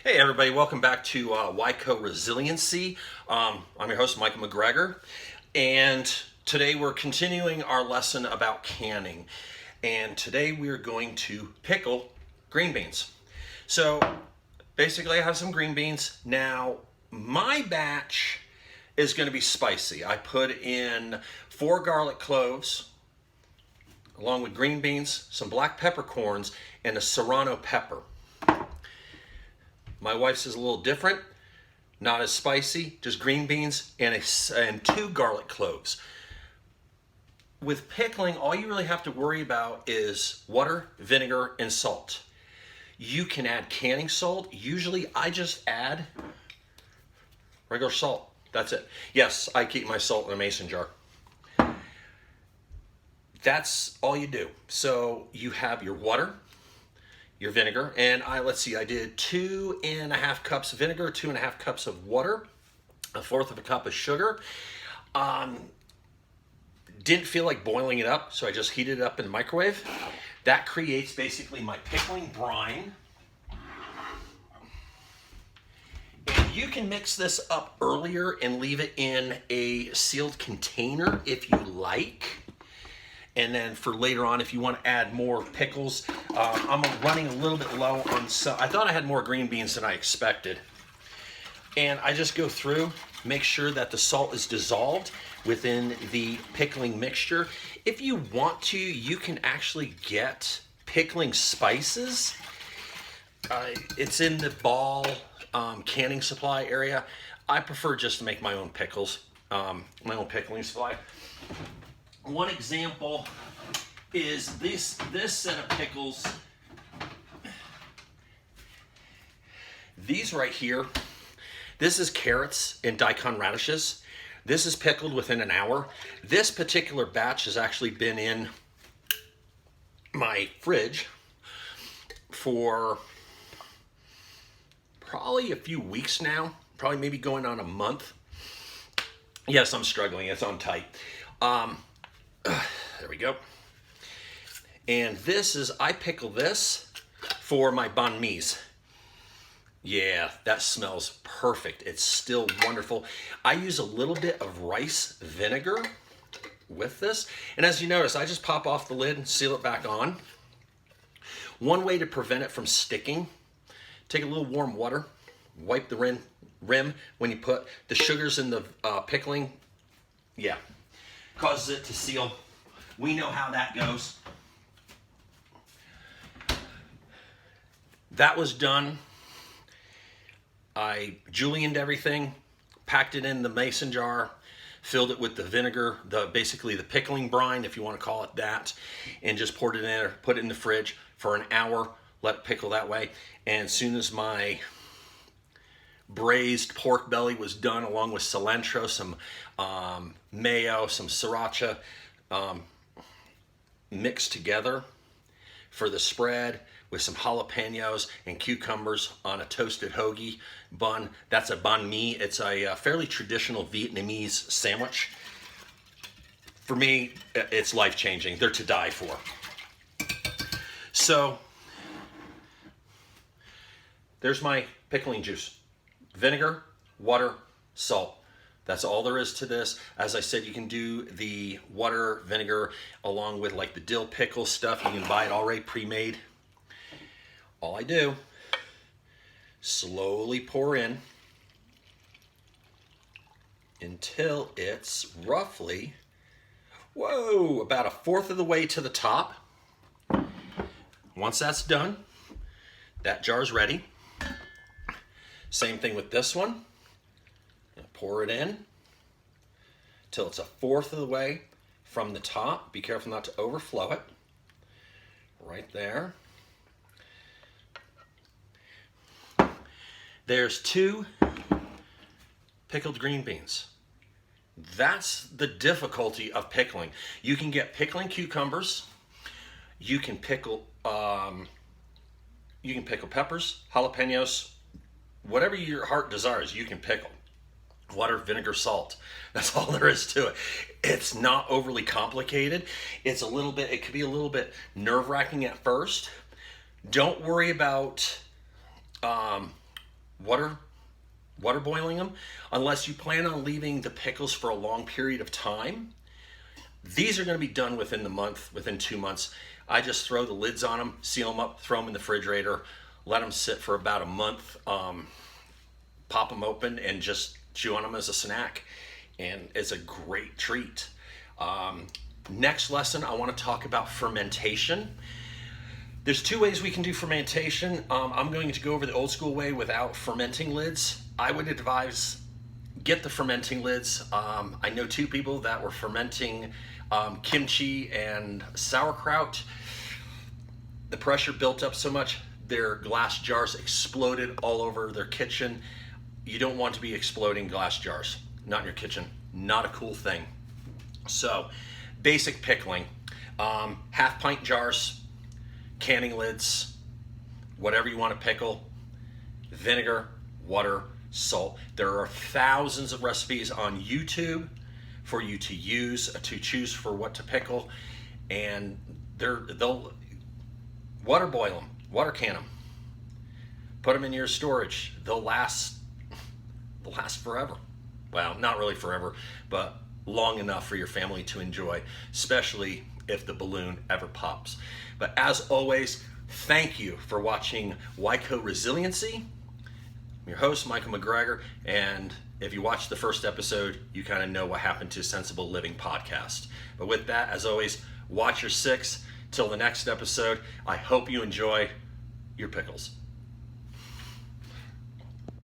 Hey everybody, welcome back to YCO Resiliency. I'm your host, Michael McGregor, and today we're continuing our lesson about canning. And today we are going to pickle green beans. So basically I have some green beans. Now my batch is going to be spicy. I put in 4 garlic cloves, along with green beans, some black peppercorns, and a serrano pepper. My wife's is a little different, not as spicy, just green beans and 2 garlic cloves. With pickling, all you really have to worry about is water, vinegar, and salt. You can add canning salt. Usually I just add regular salt. That's it. Yes, I keep my salt in a mason jar. That's all you do. So you have your water, your vinegar, and I did 2.5 cups of vinegar, 2.5 cups of water, 1/4 of a cup of sugar. Didn't feel like boiling it up, so I just heated it up in the microwave. That creates basically my pickling brine. And you can mix this up earlier and leave it in a sealed container if you like. And then for later on, if you want to add more pickles, I'm running a little bit low on some. I thought I had more green beans than I expected. And I just go through, make sure that the salt is dissolved within the pickling mixture. If you want to, you can actually get pickling spices. It's in the Ball canning supply area. I prefer just to make my own pickles, my own pickling supply. One example is this set of pickles. These right here, this is carrots and daikon radishes. This is pickled within an hour. This particular batch has actually been in my fridge for probably a few weeks now, probably maybe going on a month. Yes, I'm struggling, it's on tight. There we go. And I pickle this for my banh mi's. Yeah, that smells perfect. It's still wonderful. I use a little bit of rice vinegar with this. And as you notice, I just pop off the lid and seal it back on. One way to prevent it from sticking, take a little warm water, wipe the rim when you put the sugars in the pickling. Yeah, causes it to seal. We know how that goes. That was done. I julienned everything, packed it in the mason jar, filled it with the vinegar, basically the pickling brine, if you want to call it that, and just poured it in there, put it in the fridge for an hour, let it pickle that way. And as soon as my braised pork belly was done, along with cilantro, some mayo, some sriracha, mixed together for the spread with some jalapenos and cucumbers on a toasted hoagie bun. That's a banh mi. It's a fairly traditional Vietnamese sandwich. For me, it's life-changing. They're to die for. So there's my pickling juice. Vinegar, water, salt. That's all there is to this. As I said, you can do the water, vinegar, along with like the dill pickle stuff. You can buy it already pre-made. All I do, slowly pour in until it's roughly, about 1/4 of the way to the top. Once that's done, that jar's ready. Same thing with this one. Pour it in till it's 1/4 of the way from the top. Be careful not to overflow it. Right there. There's 2 pickled green beans. That's the difficulty of pickling. You can get pickling cucumbers. You can pickle peppers, jalapenos, whatever your heart desires, you can pickle. Water, vinegar, salt. That's all there is to it. It's not overly complicated. It could be a little bit nerve-wracking at first. Don't worry about water boiling them, unless you plan on leaving the pickles for a long period of time. These are going to be done within the month, within 2 months. I just throw the lids on them, seal them up, throw them in the refrigerator, let them sit for about a month, pop them open, and just chew on them as a snack. And it's a great treat. Next lesson, I want to talk about fermentation. There's 2 ways we can do fermentation. I'm going to go over the old school way without fermenting lids. I would advise get the fermenting lids. I know 2 people that were fermenting kimchi and sauerkraut. The pressure built up so much, their glass jars exploded all over their kitchen. You don't want to be exploding glass jars, not in your kitchen. Not a cool thing. So, basic pickling, half pint jars, canning lids, whatever you want to pickle, vinegar, water, salt. There are thousands of recipes on YouTube for you to use, to choose for what to pickle, and they'll water boil them, water can them, put them in your storage. They'll last forever. Well, not really forever, but long enough for your family to enjoy, especially if the balloon ever pops. But as always, thank you for watching Wyco Resiliency. I'm your host, Michael McGregor, and if you watched the first episode, you kind of know what happened to Sensible Living Podcast. But with that, as always, watch your 6. Till the next episode, I hope you enjoy your pickles.